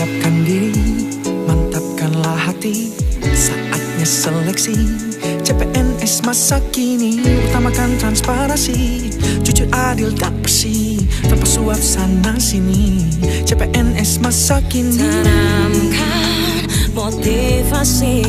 Siapkan diri, mantapkanlah hati, saatnya seleksi CPNS masa kini. Utamakan transparansi, jujur, adil, dan bersih, tanpa suap sana sini. CPNS masa kini. Tanamkan motivasi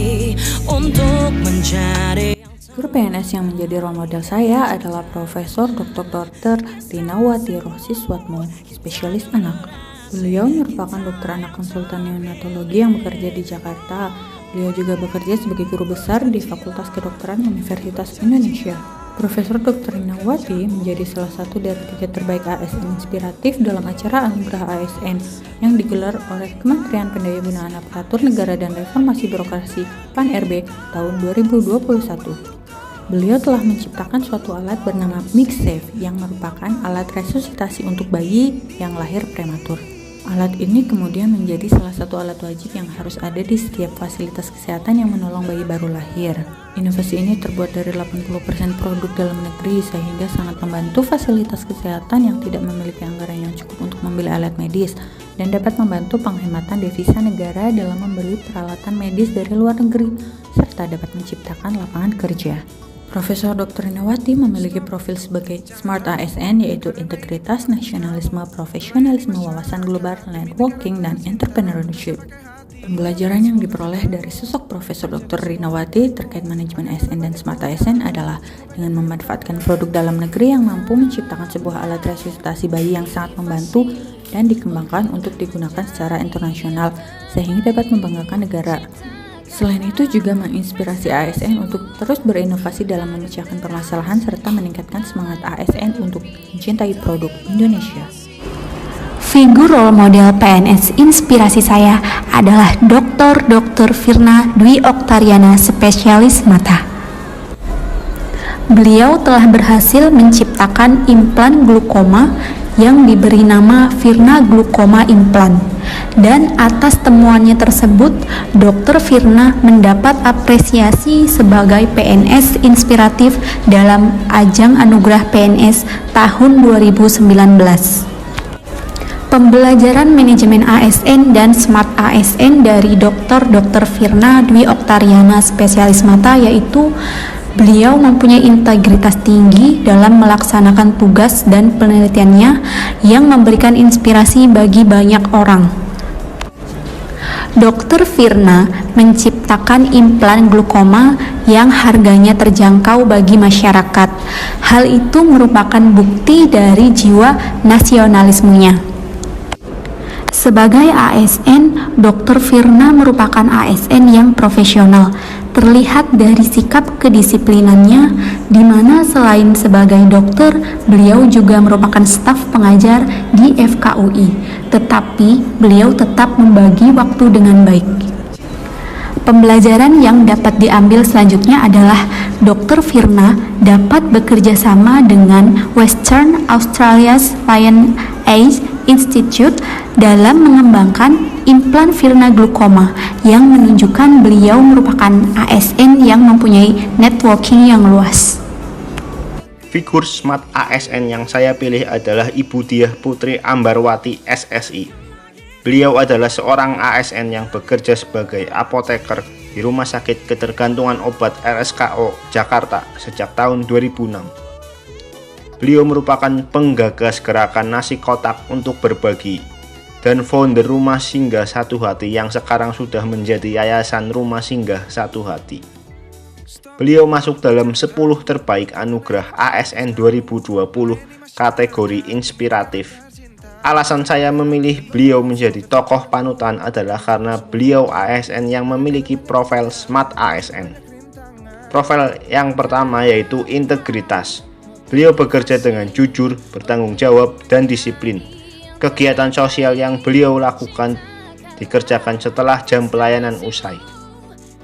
untuk menjadi. Guru PNS yang menjadi role model saya adalah Profesor Dr. Rinawati Rohsiswatmo, spesialis anak. Beliau merupakan dokter anak konsultan neonatologi yang bekerja di Jakarta. Beliau juga bekerja sebagai guru besar di Fakultas Kedokteran Universitas Indonesia. Profesor Dr. Rinawati menjadi salah satu dari 3 terbaik ASN inspiratif dalam acara Anugerah ASN yang digelar oleh Kementerian Pendayaan Aparatur Negara dan Reformasi Birokrasi (PAN-RB) tahun 2021. Beliau telah menciptakan suatu alat bernama MixSafe yang merupakan alat resusitasi untuk bayi yang lahir prematur. Alat ini kemudian menjadi salah satu alat wajib yang harus ada di setiap fasilitas kesehatan yang menolong bayi baru lahir. Inovasi ini terbuat dari 80% produk dalam negeri sehingga sangat membantu fasilitas kesehatan yang tidak memiliki anggaran yang cukup untuk membeli alat medis dan dapat membantu penghematan devisa negara dalam membeli peralatan medis dari luar negeri serta dapat menciptakan lapangan kerja. Profesor Dr. Rinawati memiliki profil sebagai Smart ASN, yaitu integritas, nasionalisme, profesionalisme, wawasan global, networking, dan entrepreneurship. Pembelajaran yang diperoleh dari sosok Profesor Dr. Rinawati terkait manajemen ASN dan Smart ASN adalah dengan memanfaatkan produk dalam negeri yang mampu menciptakan sebuah alat resusitasi bayi yang sangat membantu dan dikembangkan untuk digunakan secara internasional sehingga dapat membanggakan negara. Selain itu juga menginspirasi ASN untuk terus berinovasi dalam memecahkan permasalahan serta meningkatkan semangat ASN untuk mencintai produk Indonesia. Figur role model PNS inspirasi saya adalah Dr. Firna Dwi Oktariana, spesialis mata. Beliau telah berhasil menciptakan implan glukoma yang diberi nama Firna Glukoma Implan. Dan atas temuannya tersebut, Dr. Firna mendapat apresiasi sebagai PNS inspiratif dalam ajang Anugerah PNS tahun 2019. Pembelajaran manajemen ASN dan Smart ASN dari Dr. Firna Dwi Oktariana, spesialis mata, yaitu beliau mempunyai integritas tinggi dalam melaksanakan tugas dan penelitiannya yang memberikan inspirasi bagi banyak orang. Dr. Firna menciptakan implan glukoma yang harganya terjangkau bagi masyarakat. Hal itu merupakan bukti dari jiwa nasionalismenya. Sebagai ASN, Dr. Firna merupakan ASN yang profesional. Terlihat dari sikap kedisiplinannya, di mana selain sebagai dokter, beliau juga merupakan staf pengajar di FKUI. Tetapi beliau tetap membagi waktu dengan baik. Pembelajaran yang dapat diambil selanjutnya adalah Dr. Firna dapat bekerja sama dengan Western Australia's Lion Age Institute dalam mengembangkan implan Firna glukoma yang menunjukkan beliau merupakan ASN yang mempunyai networking yang luas. Figur Smart ASN yang saya pilih adalah Ibu Diah Putri Ambarwati SSI. Beliau adalah seorang ASN yang bekerja sebagai apoteker di Rumah Sakit Ketergantungan Obat RSKO Jakarta sejak tahun 2006. Beliau merupakan penggagas gerakan nasi kotak untuk berbagi dan founder Rumah Singgah Satu Hati yang sekarang sudah menjadi Yayasan Rumah Singgah Satu Hati. Beliau masuk dalam 10 terbaik anugerah ASN 2020 kategori inspiratif. Alasan saya memilih beliau menjadi tokoh panutan adalah karena beliau ASN yang memiliki profil Smart ASN. Profil yang pertama yaitu integritas. Beliau bekerja dengan jujur, bertanggung jawab, dan disiplin. Kegiatan sosial yang beliau lakukan dikerjakan setelah jam pelayanan usai.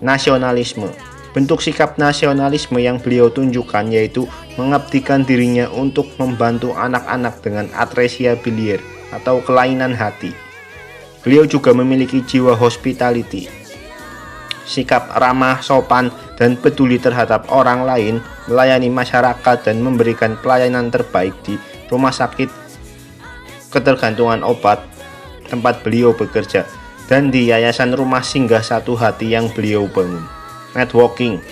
Nasionalisme. Bentuk sikap nasionalisme yang beliau tunjukkan yaitu mengabdikan dirinya untuk membantu anak-anak dengan atresia biliar atau kelainan hati. Beliau juga memiliki jiwa hospitality, sikap ramah, sopan, dan peduli terhadap orang lain, melayani masyarakat dan memberikan pelayanan terbaik di Rumah Sakit Ketergantungan Obat tempat beliau bekerja. dan di Yayasan Rumah Singgah Satu Hati yang beliau bangun. Networking,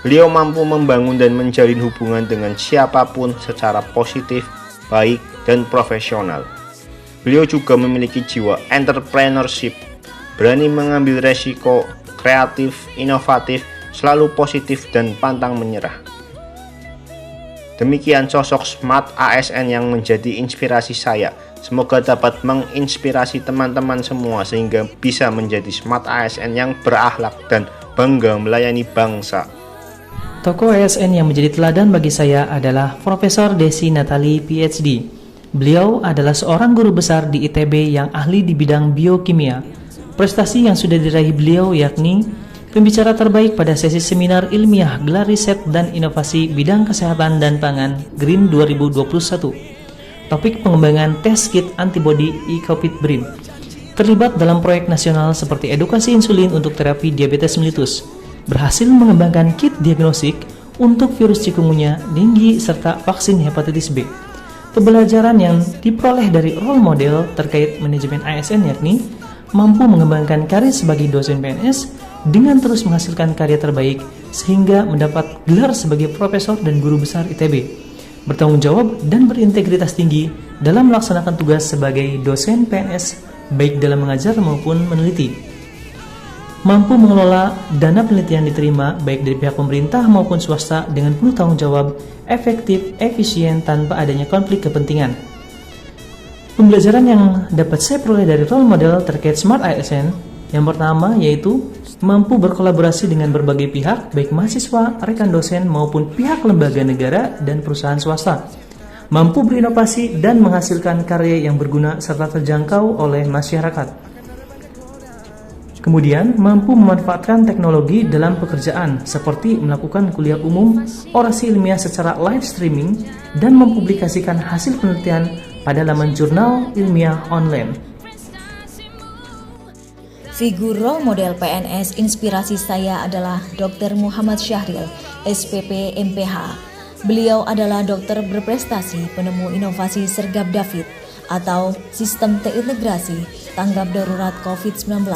beliau mampu membangun dan menjalin hubungan dengan siapapun secara positif, baik, dan profesional. Beliau juga memiliki jiwa entrepreneurship, berani mengambil resiko, kreatif, inovatif, selalu positif, dan pantang menyerah. Demikian sosok Smart ASN yang menjadi inspirasi saya. Semoga dapat menginspirasi teman-teman semua sehingga bisa menjadi Smart ASN yang berakhlak dan bangga melayani bangsa. Tokoh ASN yang menjadi teladan bagi saya adalah Profesor Desi Natali PhD. Beliau adalah seorang guru besar di ITB yang ahli di bidang biokimia. Prestasi yang sudah diraih beliau yakni pembicara terbaik pada sesi seminar ilmiah gelar riset dan inovasi bidang kesehatan dan pangan Green 2021. Topik pengembangan tes kit antibody e-COVID BRIN. Terlibat dalam proyek nasional seperti edukasi insulin untuk terapi diabetes mellitus. Berhasil mengembangkan kit diagnostik untuk virus chikungunya, dengue, serta vaksin hepatitis B. Pembelajaran yang diperoleh dari role model terkait manajemen ASN yakni mampu mengembangkan karir sebagai dosen PNS dengan terus menghasilkan karya terbaik sehingga mendapat gelar sebagai profesor dan guru besar ITB. Bertanggung jawab dan berintegritas tinggi dalam melaksanakan tugas sebagai dosen PNS baik dalam mengajar maupun meneliti. Mampu mengelola dana penelitian diterima baik dari pihak pemerintah maupun swasta dengan penuh tanggung jawab, efektif, efisien tanpa adanya konflik kepentingan. Pembelajaran yang dapat saya peroleh dari role model terkait Smart ASN yang pertama yaitu mampu berkolaborasi dengan berbagai pihak, baik mahasiswa, rekan dosen, maupun pihak lembaga negara dan perusahaan swasta. Mampu berinovasi dan menghasilkan karya yang berguna serta terjangkau oleh masyarakat. Kemudian, mampu memanfaatkan teknologi dalam pekerjaan, seperti melakukan kuliah umum, orasi ilmiah secara live streaming, dan mempublikasikan hasil penelitian pada laman jurnal ilmiah online. Figur role model PNS inspirasi saya adalah Dr. Muhammad Syahril, SPP MPH. Beliau adalah dokter berprestasi penemu inovasi Sergap David atau sistem terintegrasi tanggap darurat COVID-19.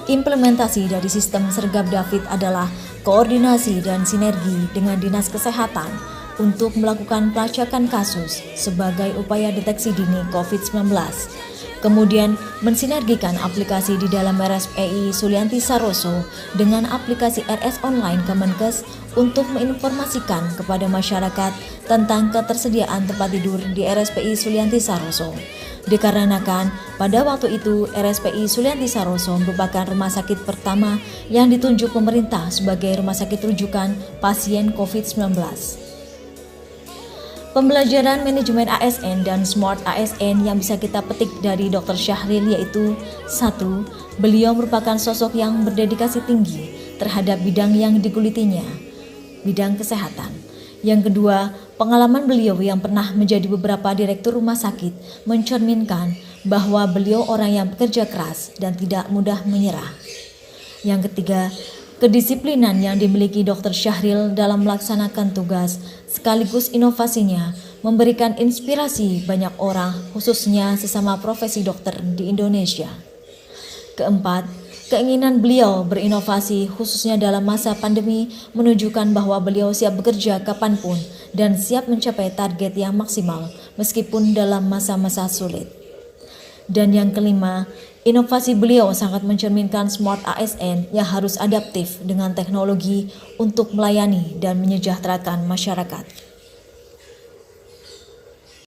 Implementasi dari sistem Sergap David adalah koordinasi dan sinergi dengan Dinas Kesehatan untuk melakukan pelacakan kasus sebagai upaya deteksi dini COVID-19. Kemudian mensinergikan aplikasi di dalam RSPI Sulianti Saroso dengan aplikasi RS Online Kemenkes untuk menginformasikan kepada masyarakat tentang ketersediaan tempat tidur di RSPI Sulianti Saroso. Dikarenakan pada waktu itu RSPI Sulianti Saroso merupakan rumah sakit pertama yang ditunjuk pemerintah sebagai rumah sakit rujukan pasien COVID-19. Pembelajaran manajemen ASN dan Smart ASN yang bisa kita petik dari Dr. Syahril yaitu 1. Beliau merupakan sosok yang berdedikasi tinggi terhadap bidang yang digulitinya, bidang kesehatan. Yang kedua, pengalaman beliau yang pernah menjadi beberapa direktur rumah sakit mencerminkan bahwa beliau orang yang bekerja keras dan tidak mudah menyerah. Yang ketiga, kedisiplinan yang dimiliki Dr. Syahril dalam melaksanakan tugas sekaligus inovasinya memberikan inspirasi banyak orang khususnya sesama profesi dokter di Indonesia. Keempat, keinginan beliau berinovasi khususnya dalam masa pandemi menunjukkan bahwa beliau siap bekerja kapanpun dan siap mencapai target yang maksimal meskipun dalam masa-masa sulit. Dan yang kelima, inovasi beliau sangat mencerminkan Smart ASN yang harus adaptif dengan teknologi untuk melayani dan menyejahterakan masyarakat.